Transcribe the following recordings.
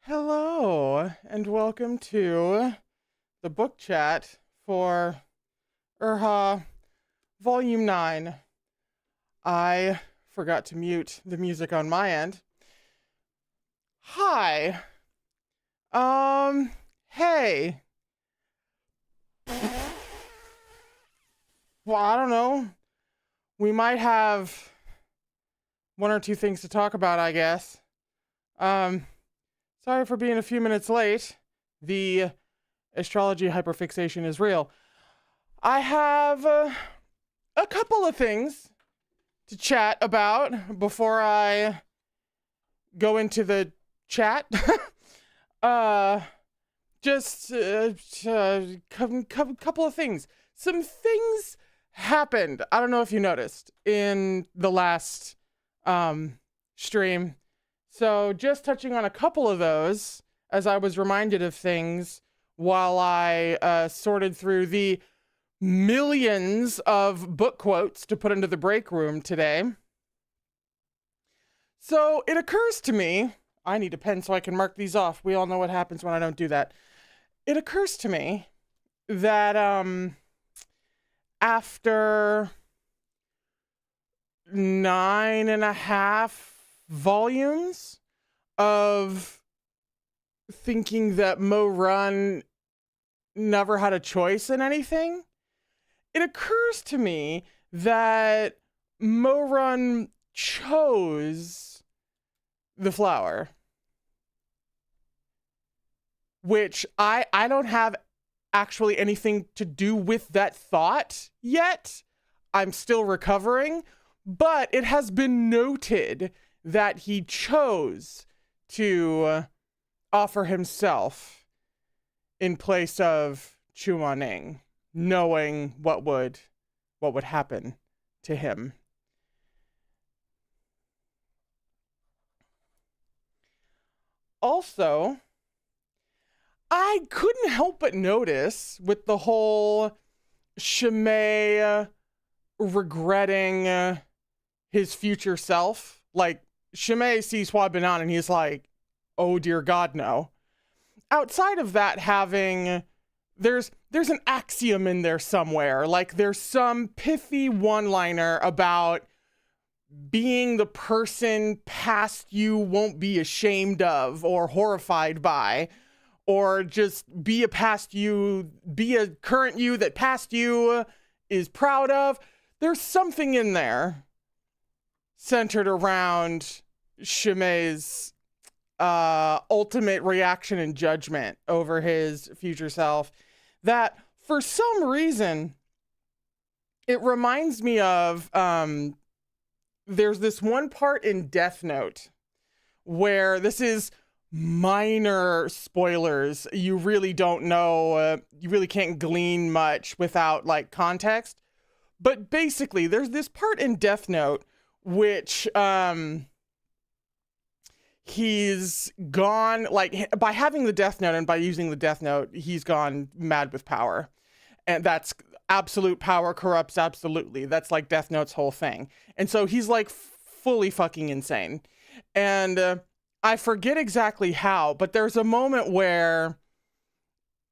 Hello, and welcome to the book chat for Erha Volume 9. I forgot to mute the music on my end. Hi. Hey. Well, I don't know. We might have one or two things to talk about, I guess. Sorry for being a few minutes late. The astrology hyperfixation is real. I have a couple of things to chat about before I go into the chat. Just a couple of things. Some things happened. I don't know if you noticed in the last stream. So just touching on a couple of those as I was reminded of things while I sorted through the millions of book quotes to put into the break room today. So it occurs to me, I need a pen so I can mark these off. We all know what happens when I don't do that. It occurs to me that after 9.5 volumes of thinking that Mo Run never had a choice in anything, it occurs to me that Mo Run chose the flower. Which I don't have actually anything to do with that thought yet. I'm still recovering, but it has been noted that he chose to offer himself in place of Chuaning, knowing what would happen to him. Also, I couldn't help but notice with the whole Shimei regretting his future self, like Shimei sees Hua Binan and he's like, oh dear God, no. Outside of that having, there's an axiom in there somewhere, like there's some pithy one-liner about being the person past you won't be ashamed of or horrified by, or just be a past you, be a current you that past you is proud of. There's something in there centered around Shimei's ultimate reaction and judgment over his future self that for some reason it reminds me of there's this one part in Death Note where this is minor spoilers. You really don't know, you really can't glean much without like context. But basically, there's this part in Death Note which he's gone, like, by having the Death Note and by using the Death Note, he's gone mad with power. And that's absolute power corrupts absolutely. That's like Death Note's whole thing. And so he's like fully fucking insane. And I forget exactly how, but there's a moment where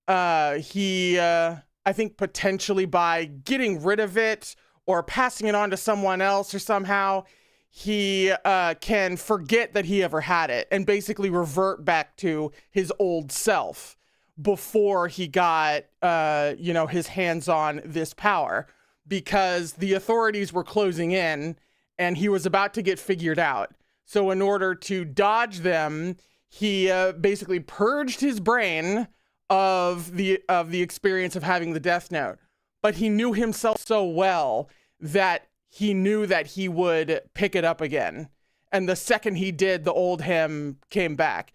he, I think potentially by getting rid of it or passing it on to someone else or somehow, he can forget that he ever had it and basically revert back to his old self before he got, his hands on this power, because the authorities were closing in and he was about to get figured out. So in order to dodge them, he basically purged his brain of the experience of having the Death Note. But he knew himself so well that he knew that he would pick it up again. And the second he did, the old him came back.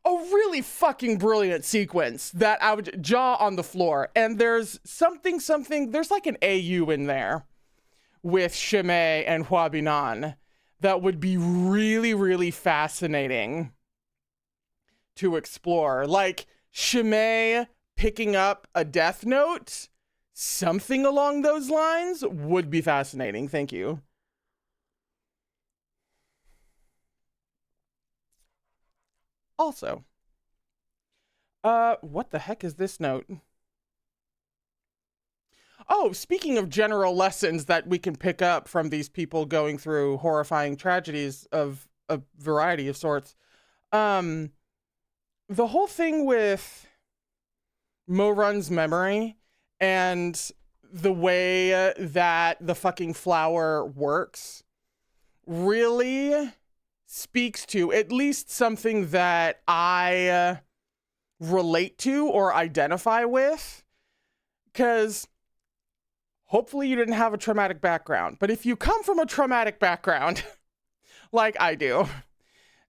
A really fucking brilliant sequence that I would jaw on the floor. And there's something, there's like an AU in there with Shimei and Huabinan that would be really, really fascinating to explore. Like Shimei picking up a Death Note, something along those lines would be fascinating. Thank you. Also, what the heck is this note? Oh, speaking of general lessons that we can pick up from these people going through horrifying tragedies of a variety of sorts. The whole thing with Mo Run's memory and the way that the fucking flower works really speaks to at least something that I relate to or identify with. Because hopefully you didn't have a traumatic background. But if you come from a traumatic background, like I do,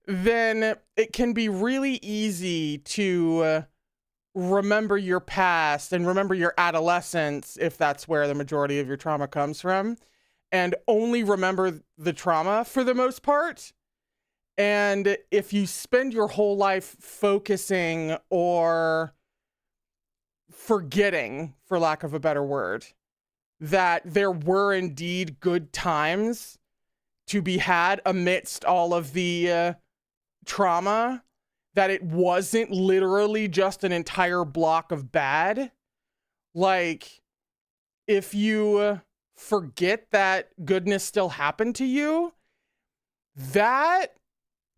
then it can be really easy to remember your past and remember your adolescence, if that's where the majority of your trauma comes from, and only remember the trauma for the most part. And if you spend your whole life focusing or forgetting, for lack of a better word, that there were indeed good times to be had amidst all of the trauma, that it wasn't literally just an entire block of bad. Like, if you forget that goodness still happened to you, that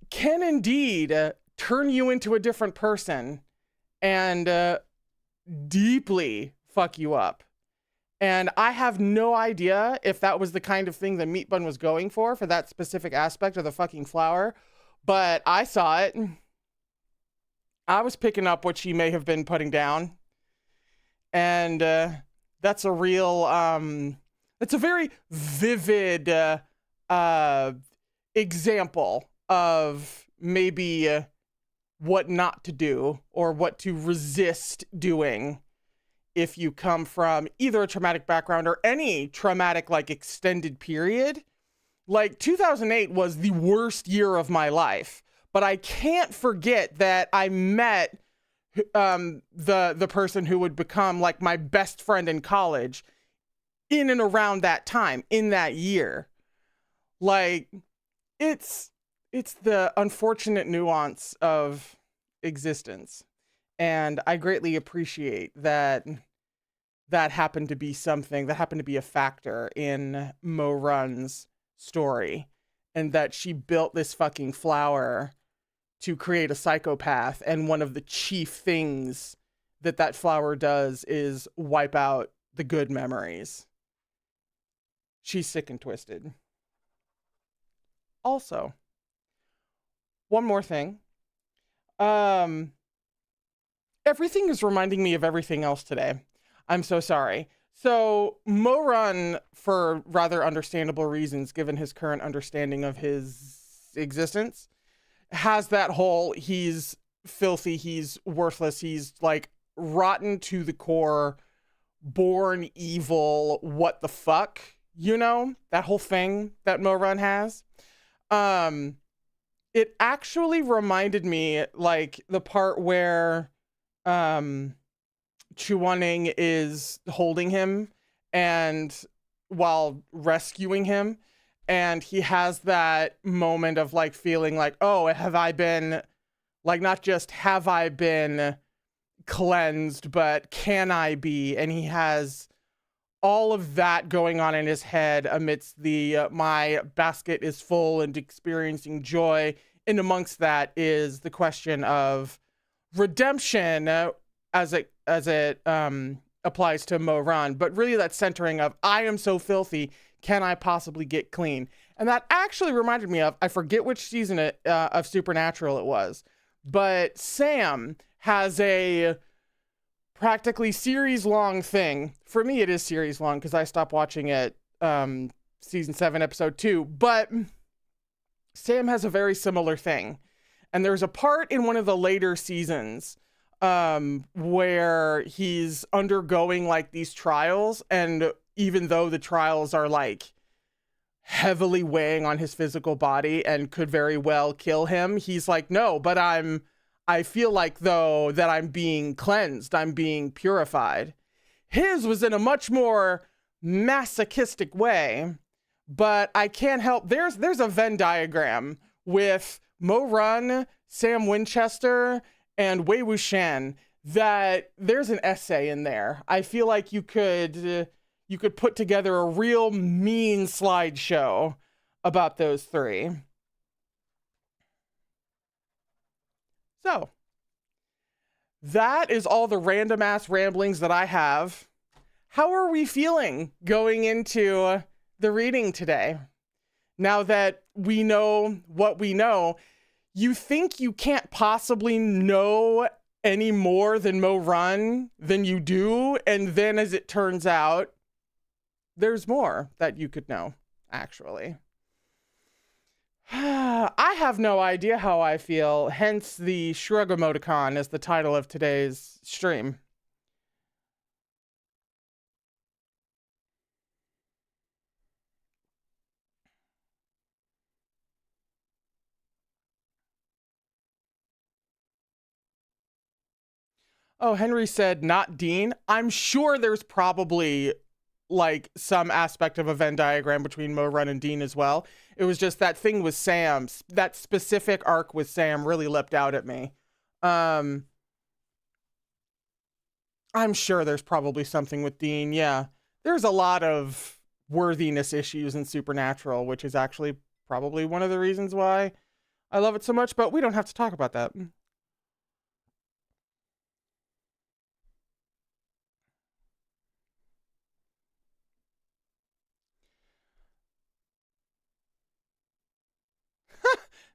can indeed turn you into a different person and deeply fuck you up. And I have no idea if that was the kind of thing that Meat Bun was going for that specific aspect of the fucking flower, but I saw it. I was picking up what she may have been putting down. And that's a real, it's a very vivid example of maybe what not to do or what to resist doing if you come from either a traumatic background or any traumatic, like, extended period. Like, 2008 was the worst year of my life, but I can't forget that I met the person who would become like my best friend in college in and around that time, in that year. Like, it's the unfortunate nuance of existence. And I greatly appreciate that happened to be something, that happened to be a factor in Mo Run's story. And that she built this fucking flower to create a psychopath, and one of the chief things that that flower does is wipe out the good memories. She's sick and twisted. Also, one more thing. Everything is reminding me of everything else today. I'm so sorry. So Mo-Run, for rather understandable reasons, given his current understanding of his existence, has that whole he's filthy, he's worthless, he's like rotten to the core, born evil, what the fuck, you know? That whole thing that Mo-Run has. It actually reminded me, like, the part where Chuaning is holding him and while rescuing him, and he has that moment of like feeling like, oh, have I been, like, not just have I been cleansed, but can I be? And he has all of that going on in his head amidst the my basket is full and experiencing joy. And amongst that is the question of redemption as it applies to Mo-Run, but really that centering of I am so filthy, can I possibly get clean? And that actually reminded me of, I forget which season of Supernatural it was, but Sam has a practically series-long thing. For me, it is series-long because I stopped watching it season 7, episode 2, but Sam has a very similar thing. And there's a part in one of the later seasons where he's undergoing like these trials, and even though the trials are like heavily weighing on his physical body and could very well kill him, he's like, no, but I feel like though that I'm being cleansed, I'm being purified. His was in a much more masochistic way, but I can't help, there's a Venn diagram with Mo-Run, Sam Winchester, and Wei Wuxian that there's an essay in there. I feel like you could put together a real mean slideshow about those three. So, that is all the random ass ramblings that I have. How are we feeling going into the reading today? Now that we know what we know, you think you can't possibly know any more than Mo-Run than you do, and then as it turns out, there's more that you could know, actually. I have no idea how I feel, hence the shrug emoticon as the title of today's stream. Oh, Henry said, not Dean. I'm sure there's probably like some aspect of a Venn diagram between Mo-Run and Dean as well. It was just that thing with Sam, that specific arc with Sam really leapt out at me. I'm sure there's probably something with Dean. Yeah, there's a lot of worthiness issues in Supernatural, which is actually probably one of the reasons why I love it so much, but we don't have to talk about that.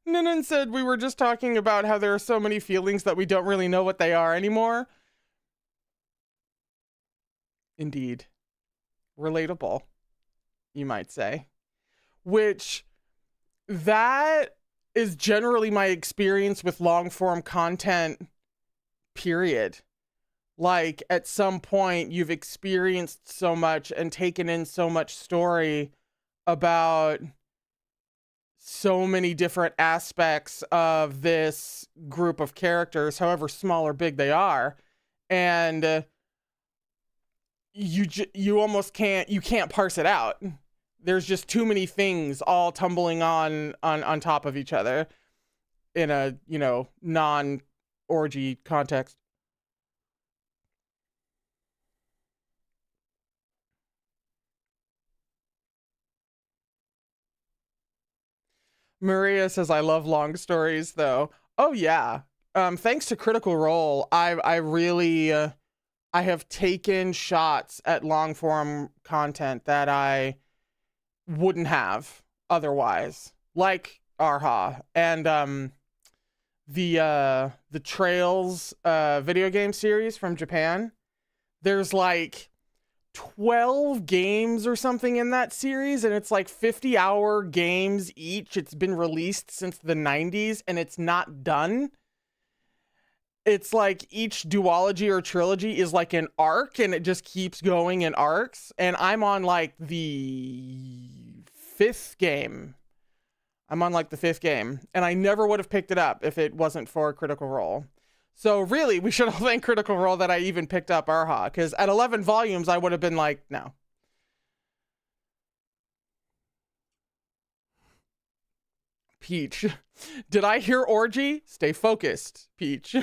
Ninan said we were just talking about how there are so many feelings that we don't really know what they are anymore. Indeed. Relatable, you might say. Which, that is generally my experience with long form content, period. Like, at some point, you've experienced so much and taken in so much story about so many different aspects of this group of characters, however small or big they are, and you almost can't parse it out. There's just too many things all tumbling on top of each other in a, you know, non-orgy context. Maria says, I love long stories, though. Oh yeah. Thanks to Critical Role, I really I have taken shots at long form content that I wouldn't have otherwise, like Arha and the Trails video game series from Japan. There's like 12 games or something in that series, and it's like 50-hour games each. It's been released since the 90s and it's not done. It's like each duology or trilogy is like an arc, and it just keeps going in arcs, and I'm on like the fifth game. I'm on like the fifth game, and I never would have picked it up if it wasn't for Critical Role. So really, we should all thank Critical Role that I even picked up Erha, because at 11 volumes, I would have been like, no. Peach. Did I hear orgy? Stay focused, Peach.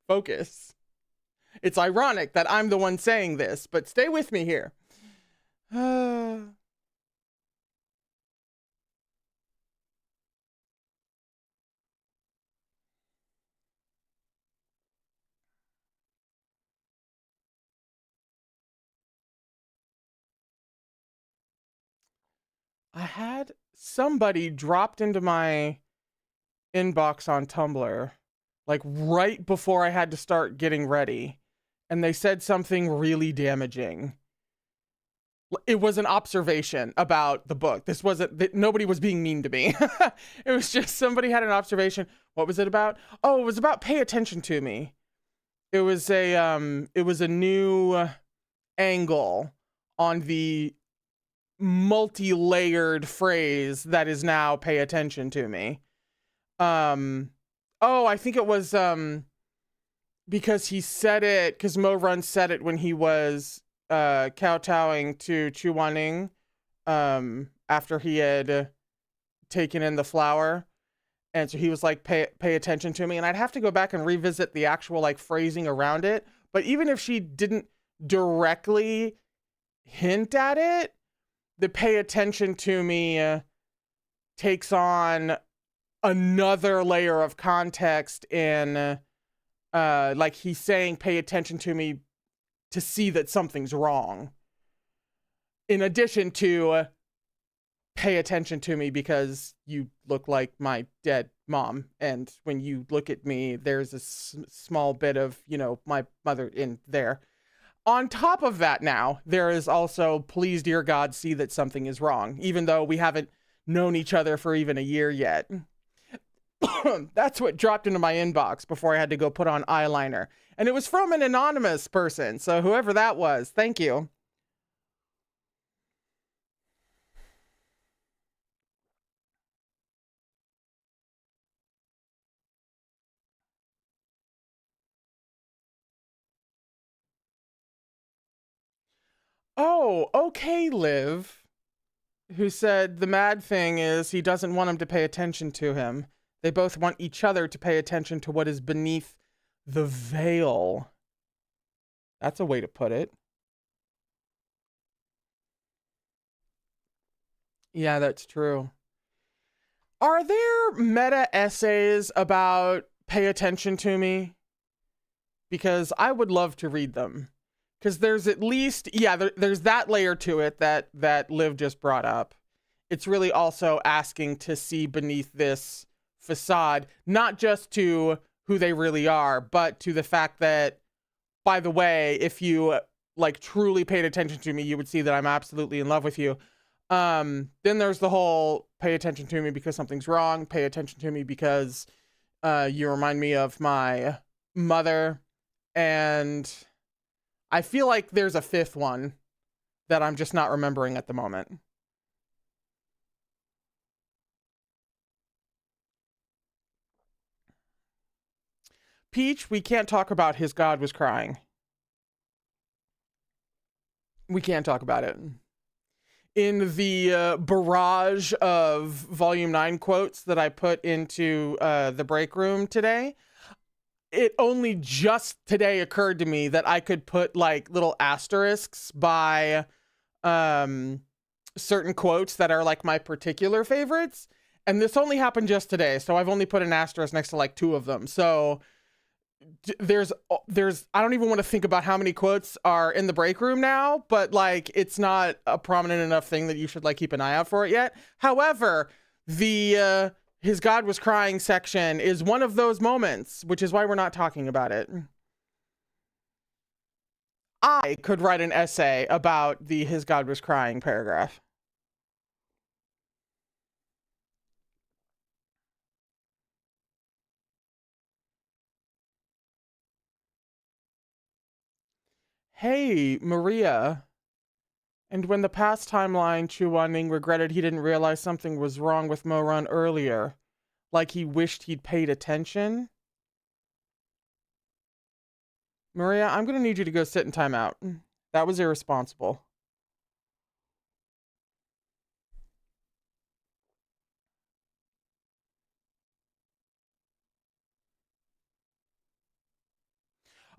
Focus. It's ironic that I'm the one saying this, but stay with me here. I had somebody dropped into my inbox on Tumblr, like right before I had to start getting ready, and they said something really damaging. It was an observation about the book. This wasn't, nobody was being mean to me. It was just somebody had an observation. What was it about? Oh, it was about pay attention to me. It was a new angle on the multi-layered phrase that is now pay attention to me. Oh, I think it was because he said it, because Mo Run said it when he was kowtowing to Chu Waning after he had taken in the flower. And so he was like, pay attention to me. And I'd have to go back and revisit the actual like phrasing around it. But even if she didn't directly hint at it, the pay attention to me takes on another layer of context in like he's saying, pay attention to me to see that something's wrong. In addition to pay attention to me because you look like my dead mom. And when you look at me, there's a small bit of, you know, my mother in there. On top of that now, there is also, please, dear God, see that something is wrong, even though we haven't known each other for even a year yet. That's what dropped into my inbox before I had to go put on eyeliner. And it was from an anonymous person, so whoever that was, thank you. Oh, okay, Liv. Who said the mad thing is he doesn't want him to pay attention to him. They both want each other to pay attention to what is beneath the veil. That's a way to put it. Yeah, that's true. Are there meta essays about pay attention to me? Because I would love to read them. Because there's at least, yeah, there's that layer to it that Liv just brought up. It's really also asking to see beneath this facade, not just to who they really are, but to the fact that, by the way, if you like truly paid attention to me, you would see that I'm absolutely in love with you. Then there's the whole pay attention to me because something's wrong, pay attention to me because you remind me of my mother, and I feel like there's a fifth one that I'm just not remembering at the moment. Peach, we can't talk about his God was crying. We can't talk about it. In the barrage of Volume 9 quotes that I put into the break room today, it only just today occurred to me that I could put like little asterisks by certain quotes that are like my particular favorites. And this only happened just today, so I've only put an asterisk next to like 2 of them. So there's I don't even want to think about how many quotes are in the break room now, but like it's not a prominent enough thing that you should like keep an eye out for it yet. However, the his God was crying section is one of those moments, which is why we're not talking about it. I could write an essay about the his God was crying paragraph. Hey, Maria. And when the past timeline, Chu Wanning regretted he didn't realize something was wrong with Mo Run earlier. Like he wished he'd paid attention. Maria, I'm gonna need you to go sit in timeout. That was irresponsible.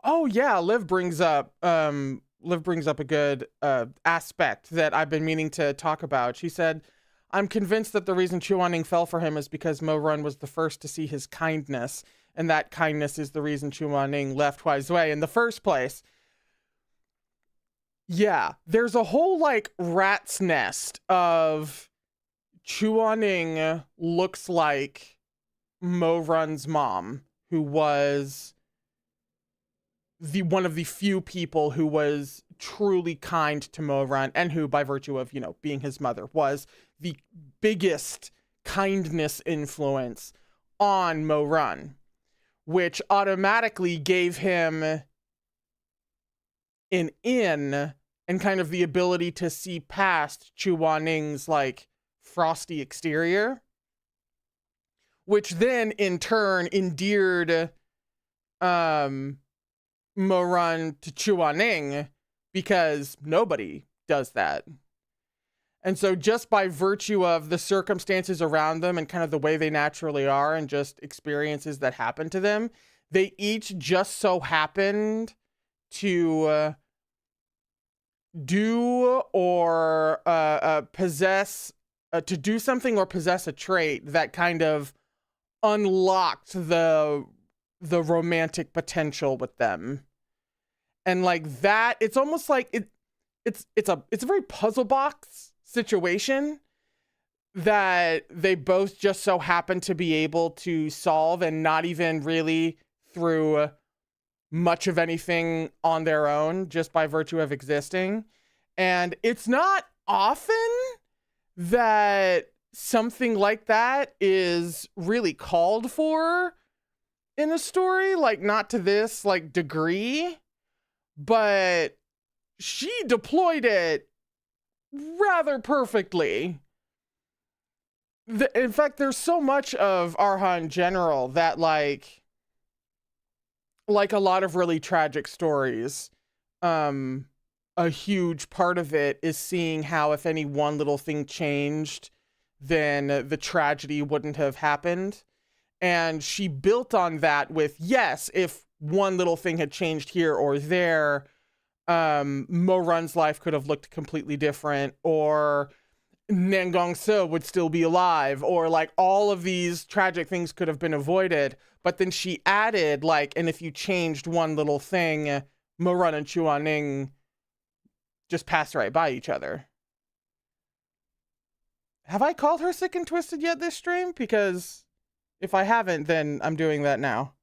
Oh yeah, Liv brings up a good aspect that I've been meaning to talk about. She said, I'm convinced that the reason Chu Wanning fell for him is because Mo Run was the first to see his kindness, and that kindness is the reason Chu Wanning left Huai's way in the first place. Yeah, there's a whole like rat's nest of Chu Wanning looks like Mo Run's mom, who was the one of the few people who was truly kind to Mo Run, and who, by virtue of, you know, being his mother, was the biggest kindness influence on Mo Run, which automatically gave him an in and kind of the ability to see past Chu Waning's like frosty exterior, which then in turn endeared Mo Run to Chu Wanning, because nobody does that. And so just by virtue of the circumstances around them and kind of the way they naturally are and just experiences that happen to them, they each just so happened to do or possess, to do something or possess a trait that kind of unlocked the romantic potential with them. And like that, it's almost like it's a very puzzle box situation that they both just so happen to be able to solve, and not even really through much of anything on their own, just by virtue of existing. And it's not often that something like that is really called for in a story, like not to this like degree, but she deployed it rather perfectly. In fact, there's so much of Erha in general that like a lot of really tragic stories, a huge part of it is seeing how if any one little thing changed, then the tragedy wouldn't have happened. And she built on that with, yes, if one little thing had changed here or there, Mo Run's life could have looked completely different, or Nangong So would still be alive, or like all of these tragic things could have been avoided. But then she added, like, and if you changed one little thing, Mo Run and Chu Wanning just pass right by each other. Have I called her sick and twisted yet this stream? Because if I haven't, then I'm doing that now.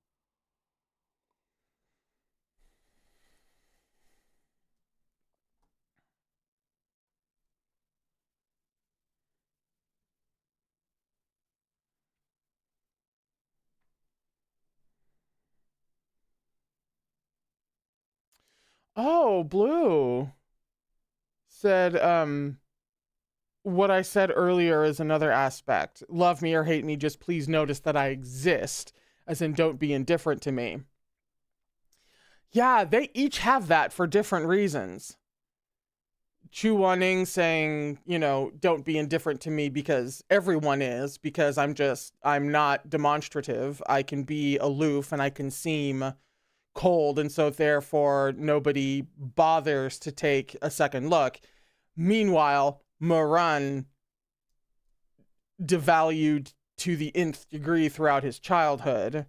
Oh, Blue said, what I said earlier is another aspect. Love me or hate me, just please notice that I exist, as in don't be indifferent to me. Yeah, they each have that for different reasons. Chu Wanning saying, you know, don't be indifferent to me because everyone is, because I'm not demonstrative. I can be aloof and I can seem cold, and so therefore nobody bothers to take a second look. Meanwhile, Mo Run devalued to the nth degree throughout his childhood,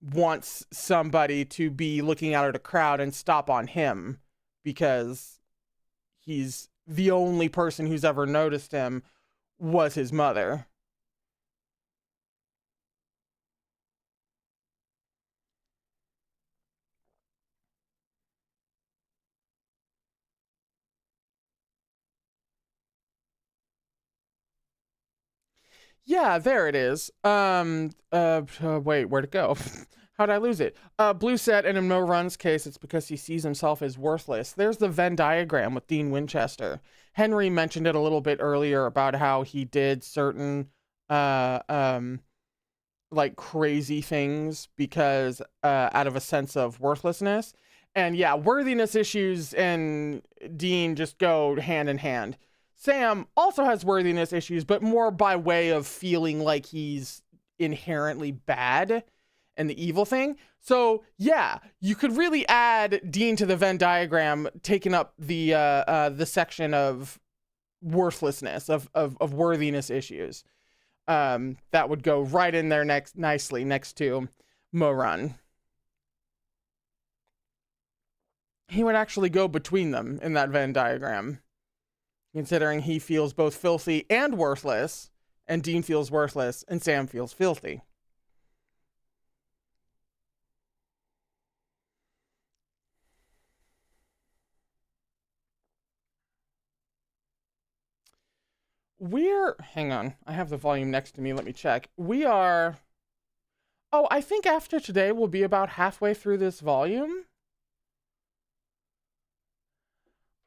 wants somebody to be looking out at a crowd and stop on him because he's the only person who's ever noticed him was his mother. Yeah, there it is. Wait, where'd it go? How'd I lose it? Blue said, and in Mo Run's case, it's because he sees himself as worthless. There's the Venn diagram with Dean Winchester. Henry mentioned it a little bit earlier about how he did certain, like crazy things because, out of a sense of worthlessness. And yeah, worthiness issues and Dean just go hand in hand. Sam also has worthiness issues, but more by way of feeling like he's inherently bad and the evil thing. So yeah, you could really add Dean to the Venn diagram, taking up the section of worthlessness, of worthiness issues. That would go right in there nicely next to Mo Run. He would actually go between them in that Venn diagram, considering he feels both filthy and worthless, and Dean feels worthless, and Sam feels filthy. Hang on, I have the volume next to me, let me check. I think after today we'll be about halfway through this volume.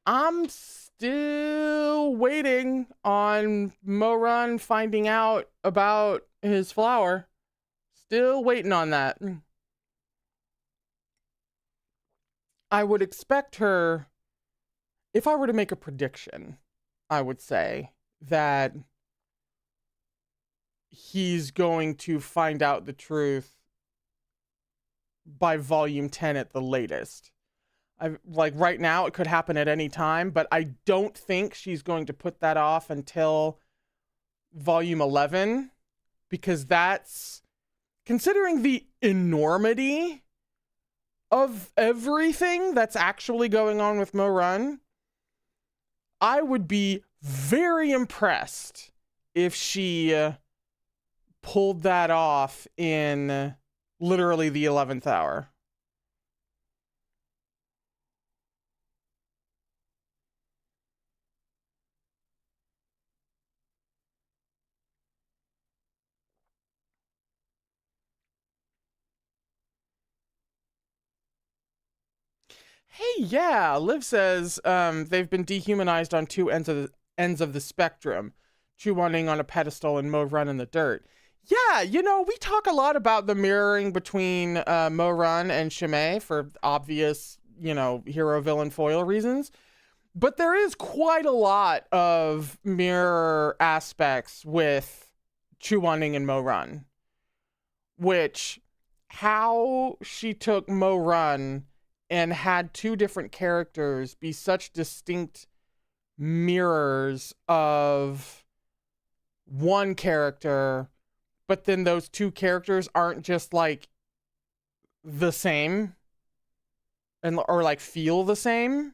I'm still waiting on Mo Run finding out about his flower. Still waiting on that. I would expect her, if I were to make a prediction, I would say that he's going to find out the truth by volume 10 at the latest. Like right now, it could happen at any time, but I don't think she's going to put that off until volume 11, because that's, considering the enormity of everything that's actually going on with Mo Run, I would be very impressed if she pulled that off in literally the 11th hour. Hey, yeah, Liv says they've been dehumanized on two ends of the spectrum, Chewunning on a pedestal and Mo Run in the dirt. Yeah, we talk a lot about the mirroring between Mo Run and Shimei for obvious, hero-villain foil reasons. But there is quite a lot of mirror aspects with Chewunning and Mo Run, which, how she took Mo Run and had two different characters be such distinct mirrors of one character, but then those two characters aren't just like the same or like feel the same,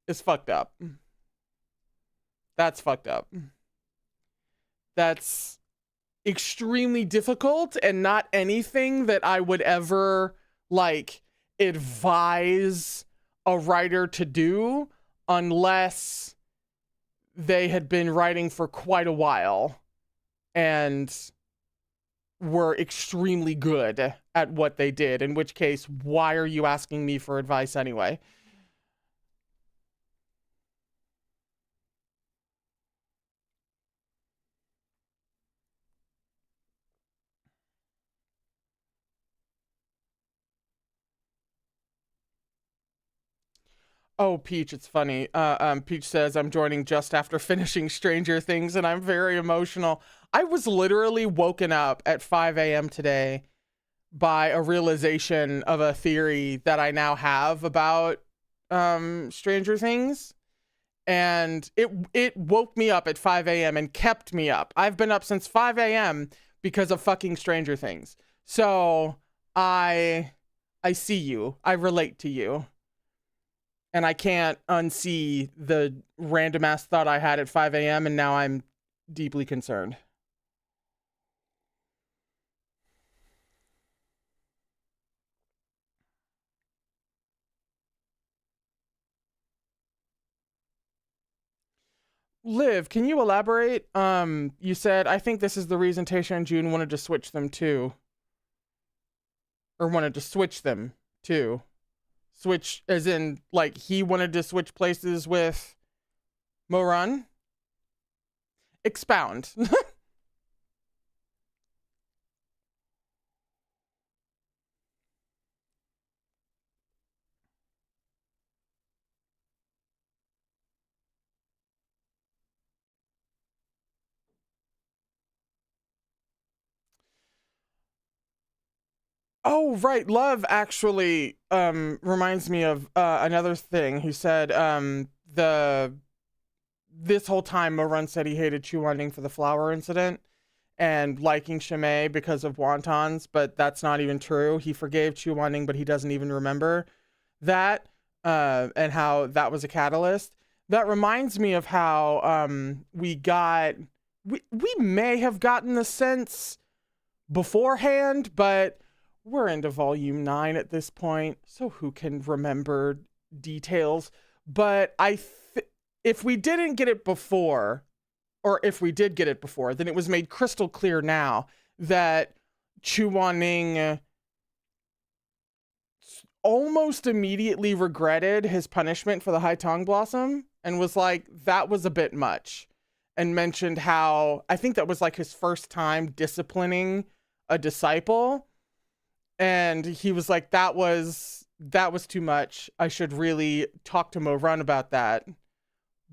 is fucked up. That's fucked up. That's extremely difficult and not anything that I would ever like advise a writer to do unless they had been writing for quite a while and were extremely good at what they did, in which case, why are you asking me for advice anyway? Oh, Peach, it's funny. Peach says, I'm joining just after finishing Stranger Things, and I'm very emotional. I was literally woken up at 5 a.m. today by a realization of a theory that I now have about Stranger Things. and it woke me up at 5 a.m. and kept me up. I've been up since 5 a.m. because of fucking Stranger Things. So I see you. I relate to you. And I can't unsee the random ass thought I had at 5 a.m. and now I'm deeply concerned. Liv, can you elaborate? You said, I think this is the reason Tasha and June wanted to switch them too. Or wanted to switch them too. Switch as in, like, he wanted to switch places with Moran? Expound. Oh, right. Love actually reminds me of another thing. He said this whole time Moran said he hated Chuaning for the flower incident and liking Shimei because of wontons, but that's not even true. He forgave Chuaning, but he doesn't even remember that and how that was a catalyst. That reminds me of how we may have gotten the sense beforehand, but we're into volume 9 at this point, so who can remember details? But if we didn't get it before, or if we did get it before, then it was made crystal clear now that Chuaning almost immediately regretted his punishment for the High Tongue Blossom and was like, that was a bit much. And mentioned how, I think that was like his first time disciplining a disciple. And he was like, that was too much. I should really talk to Moran about that.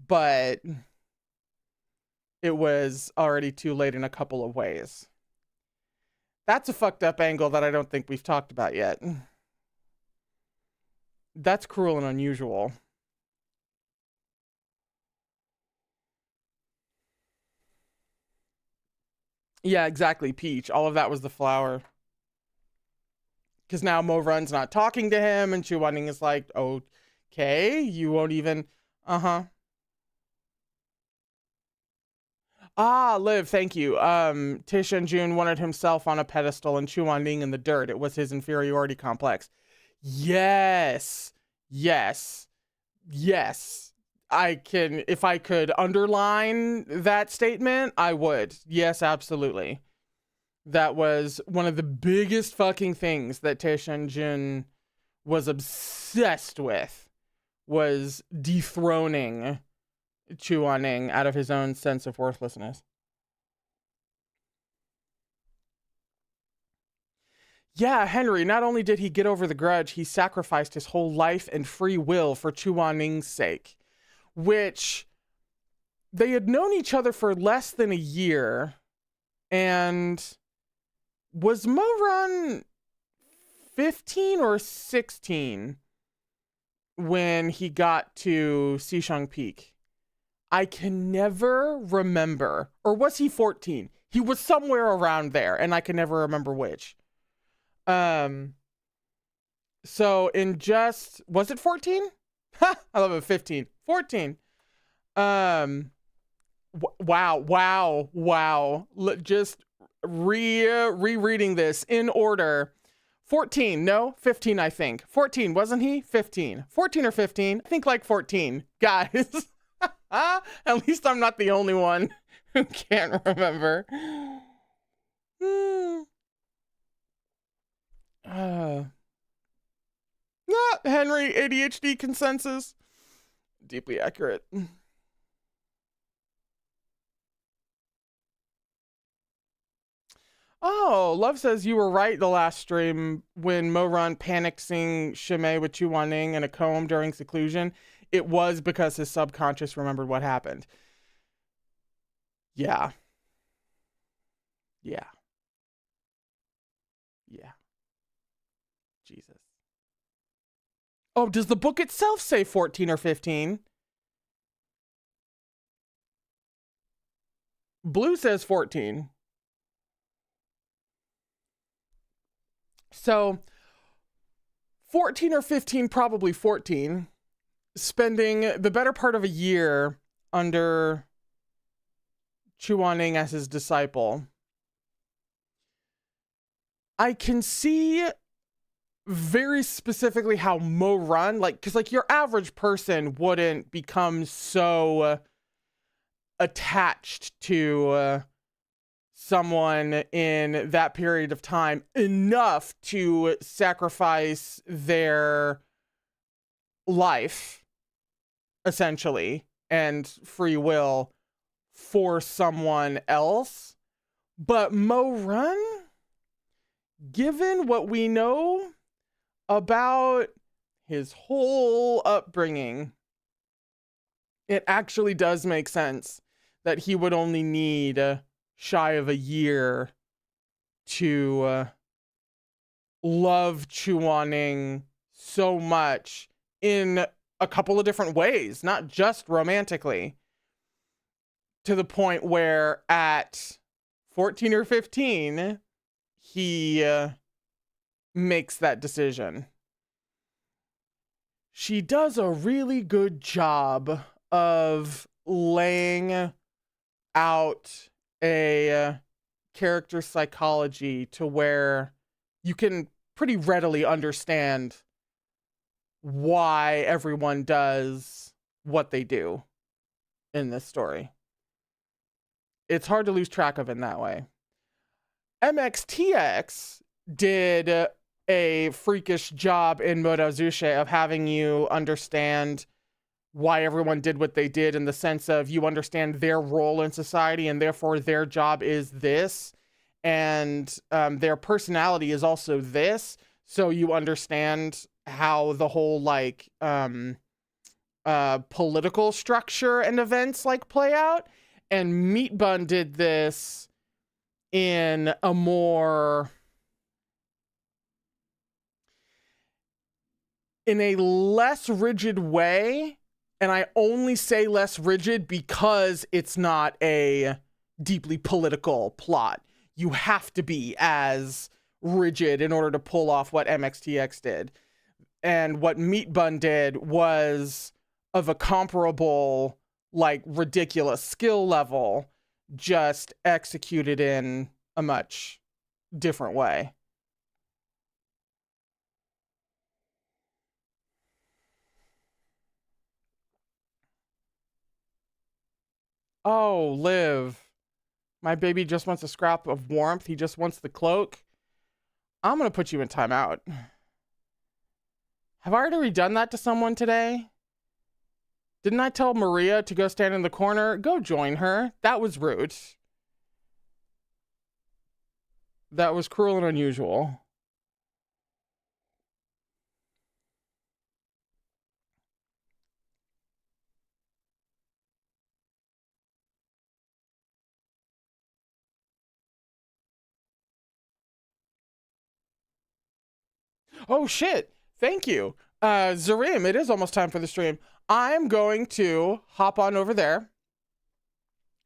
But it was already too late in a couple of ways. That's a fucked up angle that I don't think we've talked about yet. That's cruel and unusual. Yeah, exactly, Peach. All of that was the flower. Because now Moran's not talking to him, and Chuaning is like, okay, you won't even... Uh-huh. Ah, Liv, thank you. Tish and June wanted himself on a pedestal and Chuaning in the dirt. It was his inferiority complex. Yes. Yes. Yes. If I could underline that statement, I would. Yes, absolutely. That was one of the biggest fucking things that Tish and Jun was obsessed with, was dethroning Chuaning out of his own sense of worthlessness. Yeah, Henry, not only did he get over the grudge, he sacrificed his whole life and free will for Chuaning's sake, which they had known each other for less than a year. And was Moran 15 or 16 when he got to Xishang Peak? I can never remember. Or was he 14? He was somewhere around there, and I can never remember which. So in just... Was it 14? Ha! I love it. 15. 14. Wow. Just rereading this in order. 14. No, 15, I think. 14, wasn't he? 15. 14 or 15? I think like 14. Guys. At least I'm not the only one who can't remember. Henry, ADHD consensus. Deeply accurate. Oh, Love says you were right the last stream when Moran panicked seeing Shimei with Chuaning in a comb during seclusion. It was because his subconscious remembered what happened. Yeah. Yeah. Jesus. Oh, does the book itself say 14 or 15? Blue says 14. So 14 or 15, probably 14, spending the better part of a year under Chuaning as his disciple. I can see very specifically how Mo Run, like, because like your average person wouldn't become so attached to someone in that period of time enough to sacrifice their life, essentially, and free will for someone else. But Mo Run, given what we know about his whole upbringing, it actually does make sense that he would only need shy of a year to love Chuaning so much in a couple of different ways, not just romantically, to the point where at 14 or 15, he makes that decision. She does a really good job of laying out a character psychology to where you can pretty readily understand why everyone does what they do in this story. It's hard to lose track of in that way. MXTX did a freakish job in Modazushi of having you understand why everyone did what they did, in the sense of you understand their role in society and therefore their job is this, and their personality is also this, so you understand how the whole like political structure and events like play out. And Meat Bun did this in a more, in a less rigid way. And I only say less rigid because it's not a deeply political plot. You have to be as rigid in order to pull off what MXTX did. And what Meat Bun did was of a comparable, like, ridiculous skill level, just executed in a much different way. Oh, Liv. My baby just wants a scrap of warmth. He just wants the cloak. I'm going to put you in timeout. Have I already done that to someone today? Didn't I tell Maria to go stand in the corner? Go join her. That was rude. That was cruel and unusual. Oh shit. Thank you. Zarim, it is almost time for the stream. I'm going to hop on over there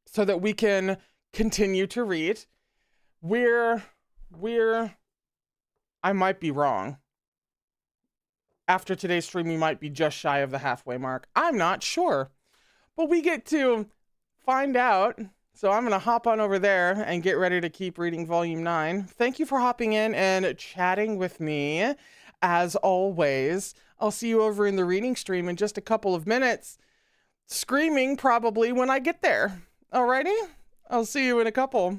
so that we can continue to read. I might be wrong. After today's stream, we might be just shy of the halfway mark. I'm not sure, but we get to find out. So I'm going to hop on over there and get ready to keep reading volume 9. Thank you for hopping in and chatting with me. As always, I'll see you over in the reading stream in just a couple of minutes. Screaming probably when I get there. Alrighty? I'll see you in a couple.